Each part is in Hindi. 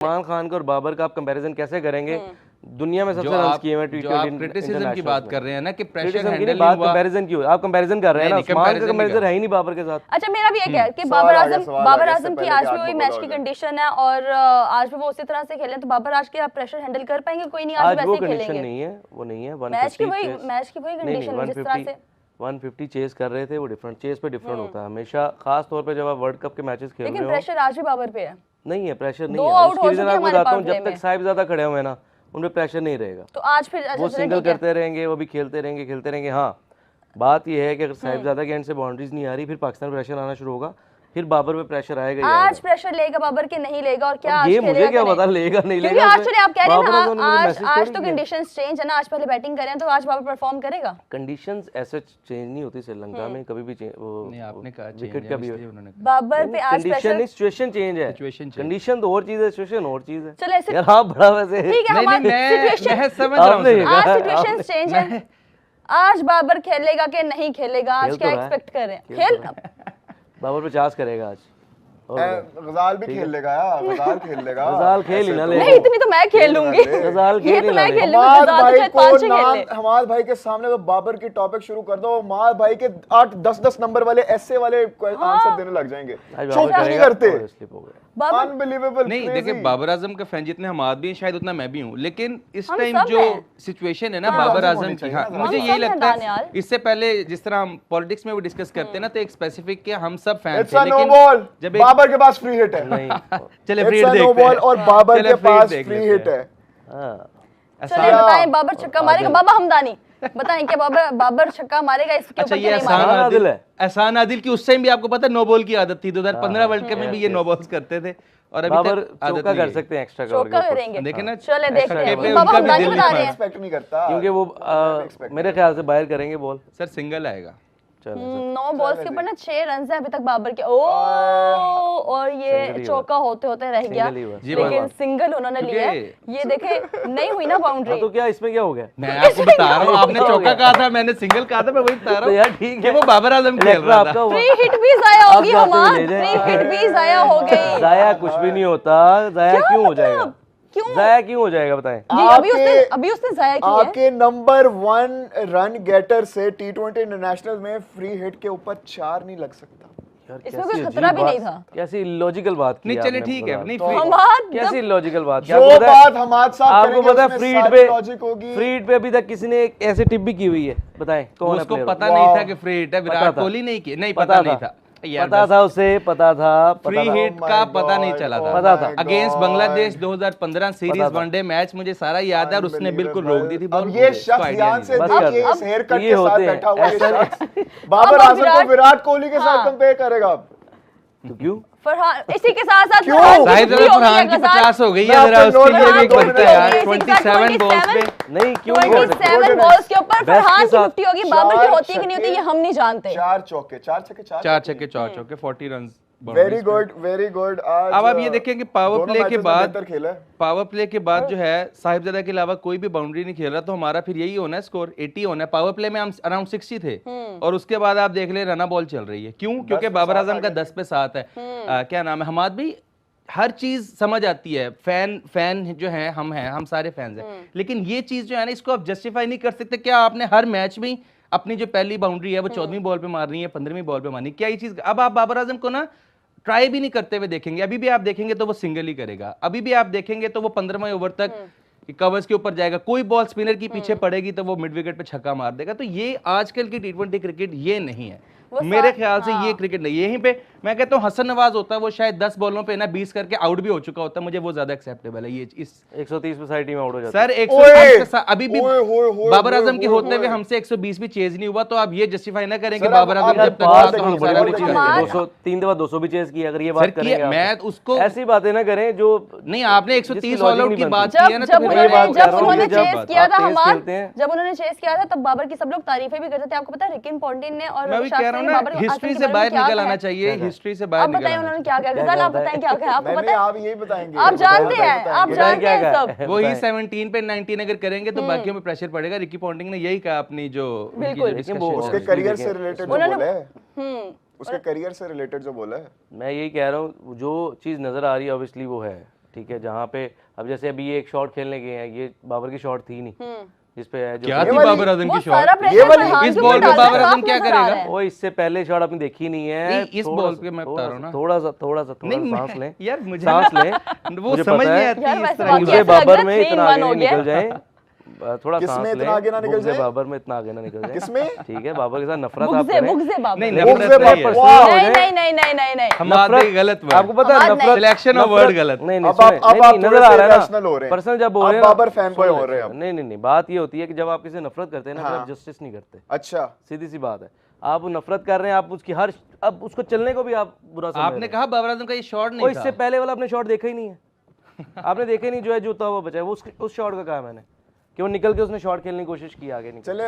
सलमान खान का और बाबर का आप कंपैरिजन कैसे करेंगे? दुनिया में सबसे रन किए हुए जो आप क्रिटिसिज्म की बात कर रहे हैं ना कि प्रेशर हैंडल बात कंपैरिजन की आप कंपैरिजन कर रहे हैं ना, सलमान का कंपैरिजन है ही नहीं बाबर के साथ। अच्छा मेरा भी एक है कि बाबर आजम की आज भी वही मैच की कंडीशन है और आज भी वो उसी तरह से खेले, तो बाबर आज के आप प्रेशर हैंडल कर पाएंगे? कोई नहीं, आज वैसे खेलेंगे। कंडीशन नहीं है, वो नहीं है। मैच की वही कंडीशन जिस तरह से 150 चेस कर रहे थे, वो डिफरेंट चेस पे डिफरेंट होता है हमेशा, खास तौर पे जब आप वर्ल्ड कप के मैचेस खेल रहे हो। लेकिन प्रेशर आज भी बाबर पे है। नहीं है, प्रेशर नहीं है। उसकी रीजन आपको बताता हूं, जब तक साहिबजादा खड़े हुए ना उन पे प्रेशर नहीं रहेगा। तो आज फिर वो सिंगल करते रहेंगे, वो भी खेलते रहेंगे। हाँ, बात ये है कि अगर साहिबजादा के एंड से बाउंड्रीज नहीं आ रही, फिर पाकिस्तान प्रेशर आना शुरू होगा, फिर बाबर पे प्रेशर आएगा। आज प्रेशर लेगा बाबर के नहीं लेगा? और क्या ये मुझे क्या पता लेगा नहीं लेगा। आज चलिए आप कह रहे हैं ना, आज तो कंडीशंस चेंज है ना, आज पहले बैटिंग करें तो आज बाबर परफॉर्म करेगा। कंडीशंस ऐसे चेंज नहीं होती श्रीलंका में कभी भी। नहीं, आपने कहा विकेट का भी बाबर पे आज कंडीशन सिचुएशन चेंज है। कंडीशन तो और चीज है, सिचुएशन और चीज है। चलो ऐसे यार हाँ बड़ा वैसे ठीक है, मैं समझ रहा हूं। आज सिचुएशन चेंज है। आज बाबर खेलेगा कि नहीं खेलेगा? आज क्या एक्सपेक्ट कर रहे हैं? खेल बाबर 50 करेगा आज। गजाल भी खेल लेगा यार, गजाल खेल लेगा। गजाल खेल ही ना ले। नहीं इतनी तो मैं खेल लूंगी। गजाल खेल ही ना ले। हमाद भाई को नाम, हमाद भाई के सामने वो बाबर की टॉपिक शुरू कर दो, हमाद भाई के 8-10 नंबर वाले ऐसे वाले आंसर देने लग जाएंगे। चुप नहीं करते। अनबिलीवेबल। नहीं देखिए, बाबर आजम का फैन जितने हमाद भी हैं शायद उतना मैं भी हूँ, लेकिन इस टाइम जो सिचुएशन है ना बाबर आजम की, हाँ मुझे यही लगता है इससे पहले जिस तरह हम पॉलिटिक्स में भी डिस्कस करते हैं ना, तो एक स्पेसिफिक के हम सब फैन थे, लेकिन जब बाबर के पास फ्री हिट है। चले फ्री हिट देखते हैं और बाबर के पास फ्री हिट है। चलिए बताएं, बाबर छक्का मारेगा? बाबा हमदानी बताएं क्या बाबर छक्का मारेगा? इसके ऊपर क्या एहसान आदिल है। एहसान आदिल की उस टाइम भी आपको पता है नो बॉल की आदत थी। 2015 वर्ल्ड कप में भी ये नो बॉल्स करते थे और अभी बाबर तक आदत चौका कर सकते हैं, एक्स्ट्रा चौका करेंगे। देखें ना, चले देखते हैं। बाबा हमदानी बता रहे हैं, एक्सपेक्ट नहीं करता क्योंकि वो मेरे ख्याल से बाहर करेंगे बॉल। सर सिंगल आएगा। 9 बॉल्स के ऊपर ना 6 रन है अभी तक बाबर के। और ये चौका होते होते रह गया, लेकिन सिंगल उन्होंने लिया। ये देखे नहीं हुई ना बाउंड्री। तो क्या इसमें क्या हो गया? मैं आपको बता रहा हूँ, आपने चौका कहा था, मैंने सिंगल कहा था, मैं वही बता रहा हूँ यार। ठीक है, वो बाबर आजम खेल रहा था। फ्री हिट भी जाया होगी हमारी, फ्री हिट भी जाया हो गई। जाया कुछ भी नहीं होता। जाया क्यों हो जाएगा? जाया क्यों हो जाएगा बताएं? अभी उसने जाया किया है। आपके नंबर 1 रन गेटर से T20 इंटरनेशनल में फ्री हिट के ऊपर 4 नहीं लग सकता। इसमें कोई खतरा भी नहीं था। कैसी लॉजिकल बात की? नहीं चले ठीक है, नहीं कैसी लॉजिकल बात? जो बात हमारे साथ आपको पता है फ्री हिट पे लॉजिक होगी। फ्री हिट पे अभी तक किसी ने ऐसे टिप भी की हुई है? बताएं कौन? उसको पता नहीं था कि फ्री हिट है, विराट कोहली नहीं की, नहीं पता नहीं था। पता था उसे, पता था। फ्री हिट का पता नहीं चला था। पता था। Against Bangladesh 2015 series one day match मुझे सारा याद है और उसने बिल्कुल रोक दी थी बॉल। अब ये शख्स ध्यान से देखिए, इस हेयर कट के साथ बैठा हुआ है। बाबर आजम को विराट कोहली के साथ कंपेयर करेगा। तो क्यों? फरहान इसी के साथ साथ फरहान की 50 हो गई है, जरा उसके लिए भी एक बनता है यार। 27 बॉल्स पे नहीं क्यों? 27 बॉल्स के ऊपर फरहान की 50 होगी, बाबर की होती है कि नहीं होती ये हम नहीं जानते। 4 चौके 4 छक्के 40 रन। Very good. अब आप ये देखें कि पावर प्ले के बाद जो है साहिबजादा के अलावा कोई भी बाउंड्री नहीं खेल रहा, तो हमारा फिर यही होना है, स्कोर 80 होना है। पावर प्ले में हम अराउंड 60 थे और उसके बाद आप देख ले रना बॉल चल रही है। क्यों? क्योंकि बाबर आजम का 10 पे 7 है। क्या नाम है, हमाद भी हर चीज समझ आती है। फैन जो है हम सारे फैंस हैं, लेकिन ये चीज जो है ना, इसको आप जस्टिफाई नहीं कर सकते। क्या आपने हर मैच में अपनी जो पहली बाउंड्री है वो 14वीं बॉल पे मारनी है, 15वीं बॉल पे मारनी? क्या ये चीज अब आप बाबर आजम को ना ट्राई भी नहीं करते हुए देखेंगे? अभी भी आप देखेंगे तो वो सिंगल ही करेगा, अभी भी आप देखेंगे तो वो 15वें ओवर तक कवर्स के ऊपर जाएगा। कोई बॉल स्पिनर की पीछे पड़ेगी तो वो मिड विकेट पे छक्का मार देगा। तो ये आजकल की T20 क्रिकेट ये नहीं है मेरे ख्याल से। ये क्रिकेट नहीं। यहीं पे मैं कहता हूँ हसन नवाज होता है, वो शायद 10 बॉलों पे ना 20 करके आउट भी हो चुका होता है, मुझे वो ज्यादा एक्सेप्टेबल है। ये इस 130 पे सारी टीम आउट हो जाती है सर। 130 अभी भी बाबर आजम के होते हुए हमसे 120 भी चेज नहीं हुआ, तो आप ये जस्टिफाई ना करें कि बाबर आजम जब तक 3 दफा 200 भी चेज की। अगर ये बात करेंगे मैं उसको ऐसी बातें ना करें जो नहीं। आपने 130 ऑल आउट की बात की है ना, जब उन्होंने चेस किया था जब उन्होंने चेस किया था तब बाबर की सब लोग तारीफें भी करते थे। आपको पता है रिकिन पॉन्टिंग ने और हिस्ट्री से बाहर निकल आना चाहिए, हिस्ट्री से बाहर निकल। उन्होंने क्या क्या गजल आप बताएं क्या क्या आपको पता है? आप यही बताएंगे, आप जानते हैं सब। वो ही 17 पे 19 अगर करेंगे तो बाकियों में प्रेशर पड़ेगा। रिकी पॉन्टिंग ने यही कहा अपनी जो उसके करियर से रिलेटेड जो बोला है, उसके करियर से रिलेटेड जो बोला है। मैं यही कह रहा हूँ, जो चीज नजर आ रही है ऑब्वियसली वो है ठीक है, जहाँ पे अब जैसे अभी ये एक शॉट खेलने गए हैं, ये बाबर की शॉट थी नहीं, इस पे जो क्या थी बाबर आजम की शॉट, ये वाली इस बॉल पे बाबर आजम क्या करेगा? वो इससे पहले शॉट आपने देखी नहीं है, इस बॉल पे मैं बता रहा हूँ ना, थोड़ा सा सांस लें यार, मुझे सांस लें, वो समझ नहीं आती इस तरह मुझे बाबर में इतना आगे नहीं निकल जाए, थोड़ा सांस किसमें लें, इतना आगे ना निकल जाए, बाबर में इतना आगे ना निकल जाए, किसमें, ठीक है, बाबर के साथ नफरत आप करें, नहीं नफरत नहीं हम आते गलत वर्ड, आपको पता है नफरत, सिलेक्शन ऑफ वर्ड गलत, नहीं अब आप नजर आ रहा है इमोशनल हो रहे हैं, पर्सनल जब हो रहे हैं बाबर फैन बॉय हो रहे हैं, नहीं बात ये होती है कि जब आप किसी नफरत करते हैं ना, फिर आप जस्टिस नहीं करते, अच्छा सीधी सी बात है, आप नफरत कर रहे हैं, आप उसकी हर, अब उसको चलने को भी आप बुरा समझ रहे हैं। आपने कहा बाबर आजम का ये शॉट नहीं था, इससे पहले वाला आपने शॉट देखा ही नहीं है, आपने देखा ही नहीं, जो है जूता हुआ बचा है, वो उस शॉट का कहा मैंने कि वो निकल के उसने शॉट खेलने की कोशिश की, आगे निकल। चले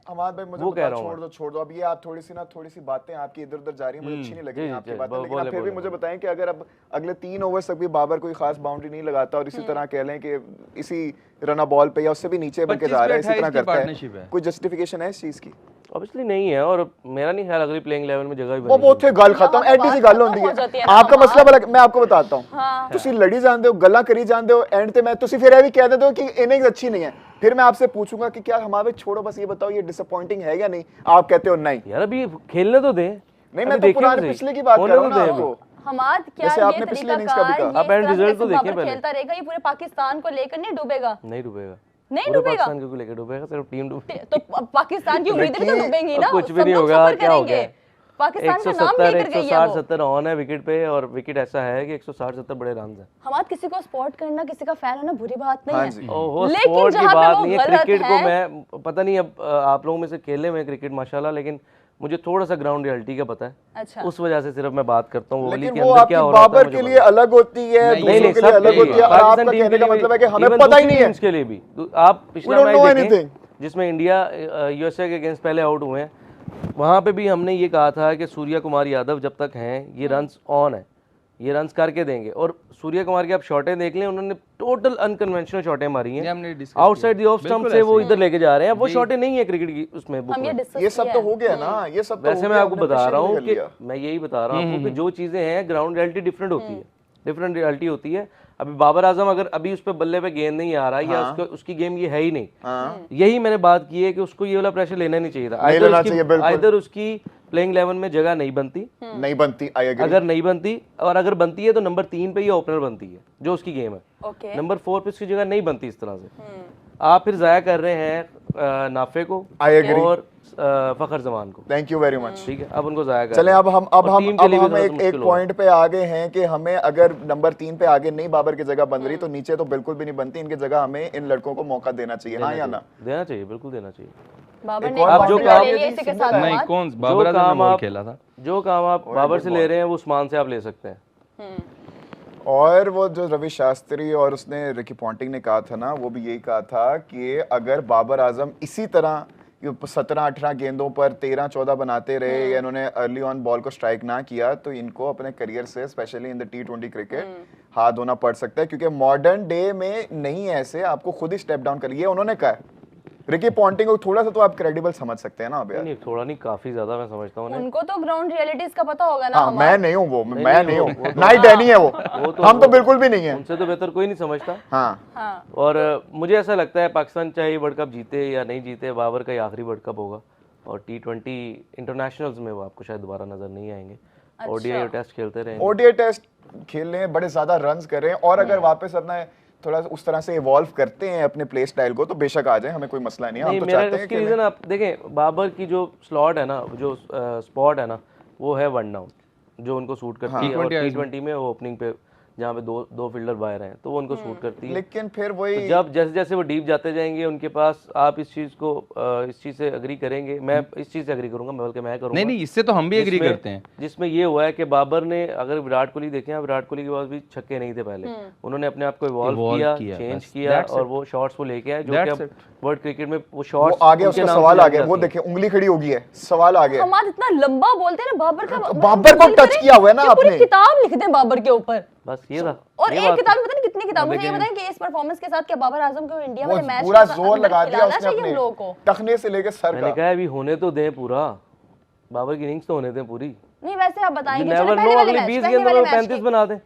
हमाद भाई, मुझे वो कह रहा हूं छोड़ दो अब ये आप थोड़ी सी बातें आपकी इधर उधर जा रही हैं, मुझे अच्छी नहीं लग रही आपकी बातें, लेकिन आप फिर भी मुझे बताएं कि अगर अब अगले 3 ओवर्स तक भी बाबर कोई खास बाउंड्री नहीं लगाता और इसी तरह कह लें कि इसी रन बॉल पे या उससे भी नीचे बन के जा रहा है, इसी तरह करता है, कोई जस्टिफिकेशन है इस चीज की? ऑब्वियसली नहीं है, और मेरा नहीं ख्याल अगली प्लेइंग लेवल में जगह भी वो बहुत गल खत्म, एडी सी गल होंदी है, आपका मसला बड़ा, मैं आपको बताता हूं, ਤੁਸੀਂ लड़ी जानते हो, गल्ला करी जानते हो, एंड ते मैं ਤੁਸੀਂ फिर ये भी कह देते हो कि इनिंग्स अच्छी नहीं है, फिर मैं आपसे पूछूंगा कि क्या हमारे, छोड़ो बस ये बताओ ये डिसअपॉइंटिंग है या नहीं, आप कहते हो नहीं यार, अभी खेलने तो दें, नहीं मैं तो पुराने पिछले की बात कर रहा हूं ना आपको, हमाद क्या जैसे ये आपने पिछले इनिंग्स का भी तरीका कहा, आप एंड रिजल्ट तो देखिए पहले, खेलता रहेगा ये पूरे पाकिस्तान को लेकर नहीं डूबेगा, नहीं डूबेगा, नहीं डूबेगा, पाकिस्तान को लेकर डूबेगा, सिर्फ टीम डूबेगी, तो पाकिस्तान की उम्मीदें भी तो डूबेंगी ना, कुछ भी नहीं होगा, क्या हो गया, पाकिस्तान का नाम लेकर गई है वो, 160-70 ऑन है विकेट पे, और विकेट ऐसा है कि 160-70 बड़े रन है। हमाद किसी को सपोर्ट करना, किसी का फैन होना बुरी बात नहीं है, ओहो, लेकिन स्पोर्ट की जहाँ पे बात वो नहीं है, गलत क्रिकेट को है, मैं पता नहीं, अब आप लोगों में से खेले हुए क्रिकेट माशाल्लाह, लेकिन मुझे थोड़ा सा ग्राउंड रियलिटी का पता है, अच्छा, उस वजह से सिर्फ मैं बात करता हूँ, वो वाली लेकिन के वो अंदर क्या हो रहा है बाबर के लिए अलग होती है, दूसरों के लिए अलग होती है, और आपका कहने का मतलब है कि हमें पता ही नहीं है, इसके लिए भी आप पिछला मैच देखें जिसमें इंडिया यूएसए के अगेंस्ट पहले आउट हुए हैं, वहाँ पे भी हमने ये कहा था कि सूर्या कुमार यादव जब तक हैं, ये रन्स ऑन है, ये रन्स करके देंगे, और सूर्या कुमार की आप शॉटें देख लें, उन्होंने टोटल अनकन्वेंशनल शॉटें मारी हैं, आउटसाइड द ऑफ स्टंप से वो इधर लेके जा रहे हैं, वो शॉटें नहीं है क्रिकेट की उसमें बुक में, ये सब तो हो गया ना, ये सब वैसे मैं आपको बता रहा हूँ कि मैं यही बता रहा हूँ कि जो चीजें हैं ग्राउंड रियलिटी डिफरेंट होती है, डिफरेंट रियलिटी होती है। अभी बाबर आजम अगर अभी उस पे बल्ले पे गेंद नहीं आ रहा है, या उसकी गेम ये है ही नहीं, यही मैंने बात की है कि उसको ये वाला प्रेशर लेना नहीं चाहिए था, इधर उसकी प्लेइंग 11 में जगह नहीं बनती, अगर नहीं बनती, और अगर बनती है तो नंबर 3 पे ही ओपनर बनती है जो उसकी गेम है, नंबर 4 पे उसकी जगह नहीं बनती इस तरह से, आप फिर जाया कर रहे हैं नाफे को और फखर जमान को। Thank you very much. ठीक है, अब उनको जाया कर चलें, अब हम एक पॉइंट पे आगे हैं कि हमें अगर नंबर 3 पे आगे नहीं बाबर की जगह बन रही तो नीचे तो बिल्कुल भी नहीं बनती, इनकी जगह हमें इन लड़कों को मौका देना चाहिए, हाँ या ना? देना चाहिए, बिल्कुल देना चाहिए। बाबर ने आप जो काम नहीं, कौन बाबर आजम ने खेला था, जो काम आप बाबर से ले रहे हैं वो उस्मान से आप ले सकते हैं। और वो जो रवि शास्त्री और उसने रिकी पॉन्टिंग ने कहा था ना, वो भी यही कहा था कि अगर बाबर आजम इसी तरह 17-18 गेंदों पर 13-14 बनाते रहे, या इन्होंने अर्ली ऑन बॉल को स्ट्राइक ना किया, तो इनको अपने करियर से specially in the T20 cricket हाथ धोना पड़ सकता है, क्योंकि मॉडर्न डे में नहीं ऐसे, आपको खुद ही स्टेप डाउन करिए। उन्होंने कहा रिकी पॉन्टिंग को थोड़ा सा तो आप क्रेडिबल समझ सकते हैं ना अब यार? नहीं, थोड़ा नहीं, काफी ज्यादा मैं समझता हूं। उनको तो ग्राउंड रियलिटीज का पता होगा ना। हाँ, मैं नहीं हूँ वो, मैं नहीं हूँ, ना ही डैनी है वो, हम तो बिल्कुल भी नहीं है, उनसे तो बेहतर कोई नहीं समझता। हाँ, और मुझे ऐसा लगता है पाकिस्तान चाहे वर्ल्ड कप जीते या नहीं जीते, बाबर का आखिरी वर्ल्ड कप होगा, और T20 इंटरनेशनल्स में वो आपको शायद दोबारा नजर नहीं आएंगे। ओडीआई और टेस्ट खेलते रहे, ओडीआई टेस्ट खेल रहे हैं, बड़े ज्यादा रन्स कर रहे हैं, और अगर वापस अपना थोड़ा उस तरह से इवॉल्व करते हैं अपने प्ले स्टाइल को, तो बेशक आ जाए, हमें कोई मसला नहीं है। हम तो चाहते हैं कि रीजन आप देखें, बाबर की जो स्लॉट है ना, जो स्पॉट है ना, वो है वन डाउन, जो उनको सूट करती है, और T20 में वो ओपनिंग पे जहाँ पे दो फील्डर बाहर हैं, तो वो उनको सूट करती है। लेकिन फिर वही तो जब जैसे जैसे वो डीप जाते जाएंगे उनके पास, आप इस चीज से एग्री करेंगे, मैं इस चीज से एग्री करूंगा, बल्कि मैं करूंगा। नहीं, इससे तो हम भी एग्री करते हैं, जिसमें ये हुआ है कि बाबर ने, अगर विराट कोहली देखें, विराट कोहली के पास भी छक्के नहीं थे पहले, उन्होंने अपने आप को इवॉल्व किया, चेंज किया, और वो शॉट्स को लेके आए, जो कि अब वर्ल्ड क्रिकेट में वो शॉट्स आ गया, उसका सवाल आ गया, वो देखिए उंगली खड़ी हो गई है, सवाल आ गया। हमारा इतना लंबा बोलते हैं ना बाबर का, बाबर को टच किया हुआ है ना आपने, पूरी किताब लिख दें बाबर के ऊपर, बस ये था। और एक किताब में पता नहीं कितनी किताब, मुझे ये बताएं कि इस परफॉर्मेंस के साथ क्या बाबर आजम को इंडिया वाले मैच पूरा जोर लगा दिया उसने अपने टखने से लेके सर का। मैंने कहा अभी होने तो दें पूरा, बाबर की इनिंग्स तो होने दें पूरी। नहीं वैसे आप बताएंगे, नेवर नो, अगले 20 गेंदों में 35 बना दें,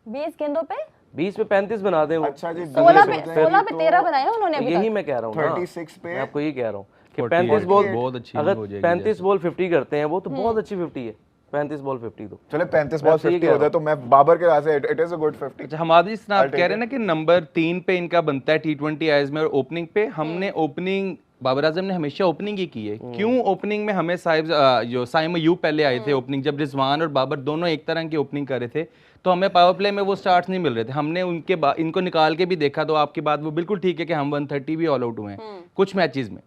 20 गेंदों पे 20 पे 35 बना दें वो। अच्छा जी 16 पे 13 बनाया उन्होंने अभी यही मैं कह रहा हूँ 36 पे मैं आपको ये कह रहा हूँ कि 35 बॉल बहुत अच्छी अगर हो जाएगी 35 बॉल 50 करते हैं वो तो बहुत अच्छी 50 है। 35 बॉल 50 तो चले 35 बॉल 50 हो जाए तो मैं बाबर के से इट इज अ गुड 50। अच्छा हमारी आप कह रहे हैं ना कि नंबर 3 पे इनका बनता है T20 आईज में और ओपनिंग पे हमने ओपनिंग बाबर आजम ने हमेशा ओपनिंग ही की है। क्यों ओपनिंग में हमें साहिब जो साइम अयूब पहले आए थे ओपनिंग, जब रिजवान और बाबर दोनों एक तरह की ओपनिंग कर रहे थे तो हमें पावर प्ले में वो स्टार्ट्स नहीं मिल रहे थे। हमने उनके इनको निकाल के भी देखा तो आपकी बात वो बिल्कुल ठीक है कि हम 130 भी ऑल आउट हुए हैं कुछ मैचेस में।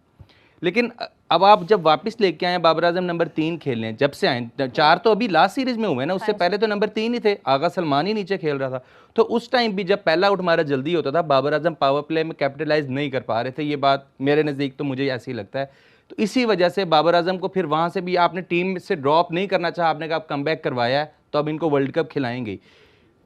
लेकिन अब आप जब वापस लेके आए बाबर आजम नंबर 3 खेलने, जब से आए 4 तो अभी लास्ट सीरीज में हुए ना, उससे पहले तो नंबर 3 ही थे, आगा सलमान ही नीचे खेल रहा था। तो उस टाइम भी जब पहला आउट हमारा जल्दी होता था बाबर आजम पावर प्ले में कैपिटलाइज नहीं कर पा रहे थे। ये बात मेरे नज़दीक तो मुझे ऐसे ही लगता है। तो इसी वजह से बाबर आजम को फिर वहाँ से भी आपने टीम से ड्रॉप नहीं करना चाहा, आपने कहा आप कम बैक करवाया है तो अब इनको वर्ल्ड कप खिलाएंगे।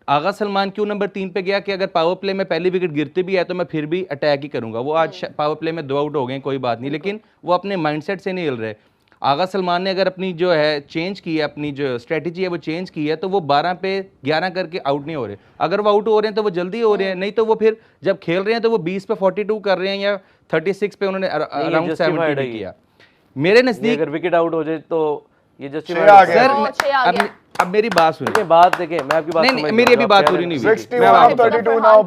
आगा सलमान क्यों नंबर 3 पे गया कि अगर पावर प्ले में पहली विकेट गिरती भी है तो मैं फिर भी अटैक ही करूंगा। वो आज पावर प्ले में 2 आउट हो गए कोई बात नहीं, लेकिन वो अपने माइंडसेट से नहीं हिल रहे। आगा सलमान ने अगर अपनी जो है चेंज की है, अपनी जो स्ट्रेटजी है वो चेंज की है, तो वो 12 पे 11 करके आउट नहीं हो रहे। अगर वो आउट हो रहे हैं तो वो जल्दी हो रहे हैं, नहीं तो वो फिर जब खेल रहे हैं तो वो 20 पे 42 कर रहे हैं या 36 पे उन्होंने अराउंड 70 किया। मेरे नजदीक अगर विकेट आउट हो जाए तो ये जस्टिफाइड सर अब मेरी बात सुनिए, बात देखें, मैं आपकी बात नहीं मेरी अभी बात पूरी नहीं हुई।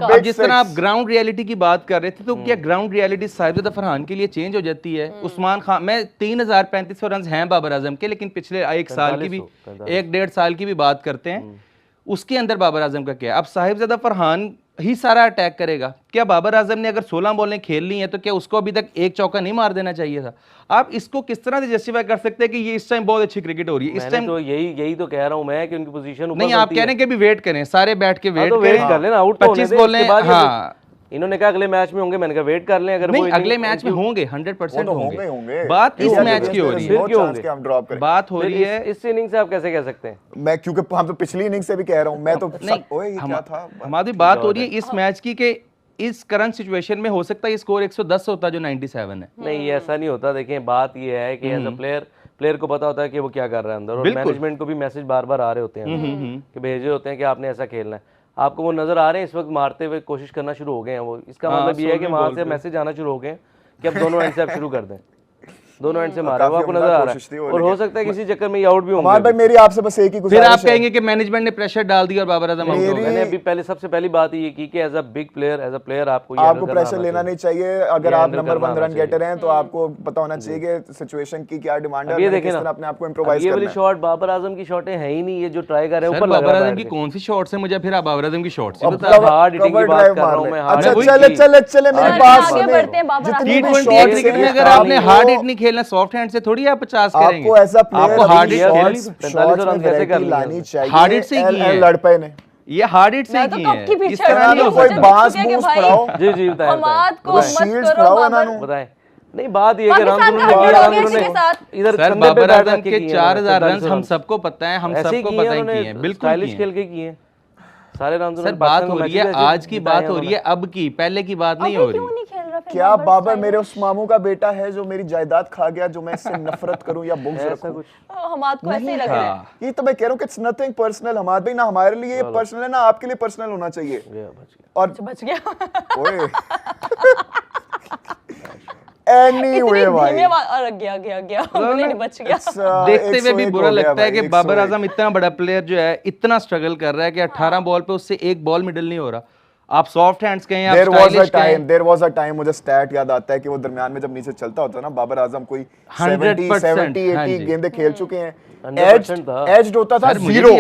अब जिस तरह आप ग्राउंड रियलिटी की बात कर रहे थे तो क्या ग्राउंड रियलिटी साहिबजादा फरहान के लिए चेंज हो जाती है? उस्मान खान में 3035 रन हैं बाबर आजम के, लेकिन पिछले 1 साल की भी 1-1.5 साल की भी बात करते हैं, उसके अंदर बाबर आजम का क्या है? अब साहिबजादा फरहान ही सारा अटैक करेगा। क्या बाबर आजम ने अगर 16 बॉलें खेल ली हैं तो क्या उसको अभी तक एक चौका नहीं मार देना चाहिए था? आप इसको किस तरह से जस्टिफाई कर सकते हैं कि ये इस टाइम बहुत अच्छी क्रिकेट हो रही है? इस टाइम तो यही तो कह रहा हूं मैं कि उनकी पोजीशन ऊपर नहीं, आप कह रहे हैं कि अभी वेट करें, सारे बैठ के वेट कर लेना, आउट 25 बॉलें। हाँ इन्होंने कहा अगले मैच में होंगे, मैंने कहा वेट कर लें। अगर नहीं अगले मैच में होंगे 100% होंगे। बात इस मैच की हो रही है, बात हो रही है इस इनिंग से। आप कैसे कह सकते हैं? मैं क्योंकि हम तो पिछली इनिंग से भी कह रहा हूं, मैं तो हमारी बात हो रही है इस मैच की कि इस करंट सिचुएशन में हो सकता है स्कोर 110 होता जो 97 है। नहीं ऐसा नहीं होता। देखिए बात ये है कि एज अ प्लेयर को पता होता है कि वो क्या कर रहा है अंदर, और मैनेजमेंट को भी मैसेज बार बार आ रहे होते हैं कि भेजे होते हैं कि आपने ऐसा खेलना है। आपको वो नजर आ रहे हैं इस वक्त मारते हुए कोशिश करना शुरू हो गए हैं वो। इसका मतलब ये है कि वहां से मैसेज आना शुरू हो गए कि अब दोनों एंड से आप शुरू कर दें, दोनों एंड से मारा वो आपको नजर आ रहा है। और हो सकता है किसी चक्कर में ये आउट भी होंगे। भाई मेरी आपसे बस एक ही गुजारिश है, फिर आप कहेंगे कि मैनेजमेंट ने प्रेशर डाल दिया और बाबर आजम आउट हो गए। मैंने अभी पहले सबसे पहली बात ये की कि as a big player, as a player आपको प्रेशर लेना नहीं चाहिए। अगर आप नंबर 1 रन गेटर हैं तो आपको पता होना चाहिए कि सिचुएशन की क्या डिमांड है, किस तरह अपने आप को इंप्रोवाइज करना है। ये वाली शॉट बाबर आजम की शॉटें है ही नहीं, ये जो ट्राई कर रहे हैं ऊपर बाबर आजम की कौन सी शॉट्स है? मुझे फिर आप बाबर आजम की शॉट्स से हार्ड हिटिंग की बात कर रहा हूं मैं। अच्छा चले मेरी बात सुनिए। T20 क्रिकेट में अगर आपने हार्ड हिट नहीं खेलना, सॉफ्ट हैंड से थोड़ी आप 50 आपको ऐसा आपको हार्ड हिट कैसे लानी चाहिए? हार्ड हिट से की है लड़पे ने, ये हार्ड हिट से की है। इस तरह नहीं हो कोई बांस बूंस पड़ाओ। जी बताएं शील्ड्स पड़ाओ इन्होंने। बताएं। नहीं बात ये कि इधर सर बाबर आजम के 4000 रन हम सबको पता है, हम सबको पता है कि हैं, बिल्कुल स्टाइलिश खेल के किए हैं सारे रन। सर बात हो रही है आज की, बात हो रही है अब की, पहले की बात नहीं हो रही। क्या बाबर मेरे उस मामू का बेटा है जो मेरी जायदाद खा गया, जो मैं इससे नफरत करूं या बुग़्ज़ रखूं? हमाद को ऐसे ही लग रहा है। ये तो मैं कह रहा हूं कि इट्स नथिंग पर्सनल। हमाद भाई ना हमारे लिए ये पर्सनल है ना आपके लिए पर्सनल होना चाहिए। और बच गया ओए एनीवे भाई गया बच गया। देखते हुए भी बुरा लगता है कि बाबर आजम इतना बड़ा प्लेयर जो है इतना स्ट्रगल कर रहा है कि 18 बॉल पे उससे एक बॉल मिडल नहीं हो रहा। आप सॉफ्ट हैंड्स कहें, आप स्टाइलिश कहें। देयर वाज अ टाइम, मुझे स्टैट याद आता है कि वो दरमियान में जब नीचे चलता होता ना बाबर आजम कोई 70-80 गेंदें खेल चुके हैं। एज होता था 0,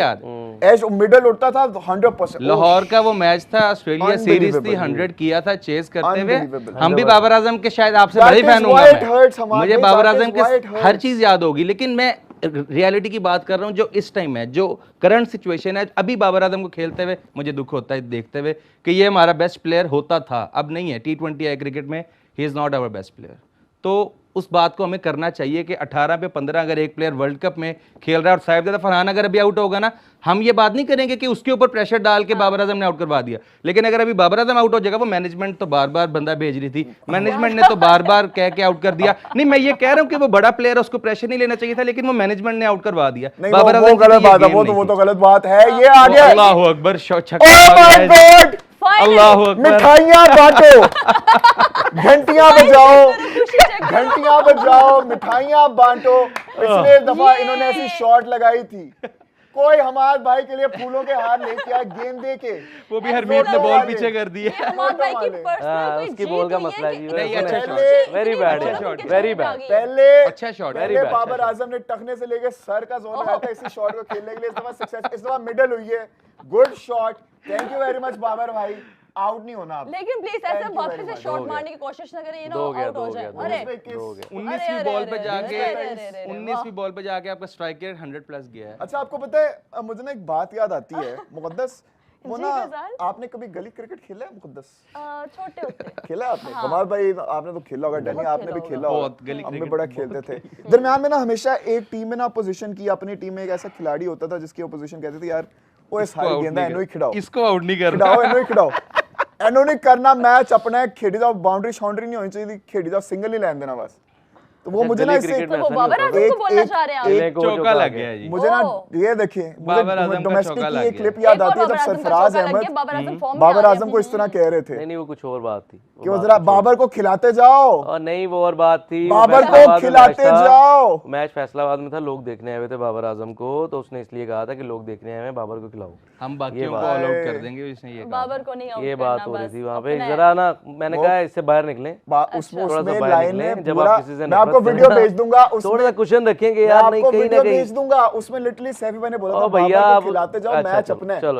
एज मिडल उठता था 100%। लाहौर का वो मैच था, ऑस्ट्रेलिया सीरीज थी, 100 किया था चेस करते हुए। हम भी बाबर आजम के शायद आपसे बड़े फैन हूं, मुझे बाबर आजम के हर चीज याद होगी, लेकिन मैं रियलिटी की बात कर रहा हूं जो इस टाइम है, जो करंट सिचुएशन है। अभी बाबर आजम को खेलते हुए मुझे दुख होता है देखते हुए कि ये हमारा बेस्ट प्लेयर होता था, अब नहीं है। T20 क्रिकेट में ही is not our best player. तो उस बात को हमें करना चाहिए कि 18 पे 15 अगर एक प्लेयर वर्ल्ड कप में खेल रहा है और साहिबजादा फरहान अगर अभी आउट होगा ना, हम ये बात नहीं करेंगे कि उसके ऊपर प्रेशर डाल के बाबर आजम ने आउट करवा दिया। लेकिन अगर अभी बाबर आजम आउट हो जाएगा, वो मैनेजमेंट तो बार बार बंदा भेज रही थी, मैनेजमेंट ने तो बार बार कह के आउट कर दिया। नहीं मैं ये कह रहा हूँ कि वो बड़ा प्लेयर, उसको प्रेशर नहीं लेना चाहिए था, लेकिन वो मैनेजमेंट ने आउट करवा दिया। बाबर आजम गलत बात है, वो तो गलत बात है। ये आ गया अल्लाहू अकबर, अल्लाह अकबर। मिठाइयां बांटो, घंटियां बजाओ, घंटियां बजाओ, मिठाइयां बांटो। पिछले दफा इन्होंने ऐसी शॉट लगाई थी, कोई हमारे भाई के लिए फूलों के हार लेके आया गेंद दे के, वो भी हरमीत ने बॉल पीछे कर दी है। उसकी बॉल का मसला है। नहीं, अच्छा shot, very bad, very bad. पहले अच्छा शॉट, पहले बाबर आजम ने टखने से लेके सर का जोर लगाया था इसी शॉट को खेलने के लिए। इस दफा सक्सेस, इस दफा मिडल हुई है। Good shot, thank you very much Babar भाई। आउट नहीं होना आप। लेकिन प्लीज ऐसे वापस से शॉट मारने की कोशिश ना करें, ये ना आउट हो जाए। अरे 19वीं बॉल पे जाके 19वीं बॉल पे जाके आपका स्ट्राइक रेट 100+ गया है। अच्छा, आपको पता है मुझे ना एक बात याद आती है मुकद्दस, वो ना आपने कभी गली क्रिकेट खेला है मुकद्दस? छोटे होते खेला आपने? कमाल भाई आपने तो खेला होगा, डैनी आपने भी खेला होगा, गली हम भी बड़ा खेलते थे। दरमियान में ना हमेशा एक टीम में ना अपोजिशन की, अपनी टीम में एक ऐसा खिलाड़ी होता था जिसकी अपोजिशन कहते थे यार वो सारी गेंदा इनो ही खिड़ाओ, इसको आउट नहीं करना, खिड़ाओ इनो ही खिड़ाओ, एनो नहीं करना, मैच अपना है, खेड़ी जाओ, बाउंड्री शाउंड्री नहीं होनी चाहिए, खेड़ी जाओ, सिंगल ही लेन देना बस। तो वो मुझे ना इससे वो बाबर आजम को बोलना चाह रहे हैं एक चौका लग गया जी। मुझे ना ये देखिए मुझे डोमेस्टिक की एक क्लिप याद आती है जब सरफराज अहमद बाबर आजम को इस तरह कह रहे थे। नहीं वो कुछ और बात थी कि वो जरा बाबर को खिलाते जाओ, और नहीं वो और बात थी, बाबर को खिलाते जाओ। मैच फैसलाबाद में था, लोग देखने आए हुए थे बाबर आजम को, तो उसने इसलिए कहा था कि लोग देखने आए हैं, बाबर को खिलाओ, हम बाकियों को ऑल आउट कर देंगे। इसने ये बाबर को नहीं आउट करना, ये बात हो रही थी वहाँ पे। जरा ना मैंने कहा इससे बाहर निकले, उसमें लाइन में जब आप किसी से मैं आपको वीडियो भेज दूंगा, थोड़ा सा क्वेश्चन रखेंगे यार, नहीं कहीं ना कहीं भेज दूंगा, उसमें लिटरली सैफी भाई ने बोला था भैया बाबर को खिलाते जाओ, मैच अपना है। चलो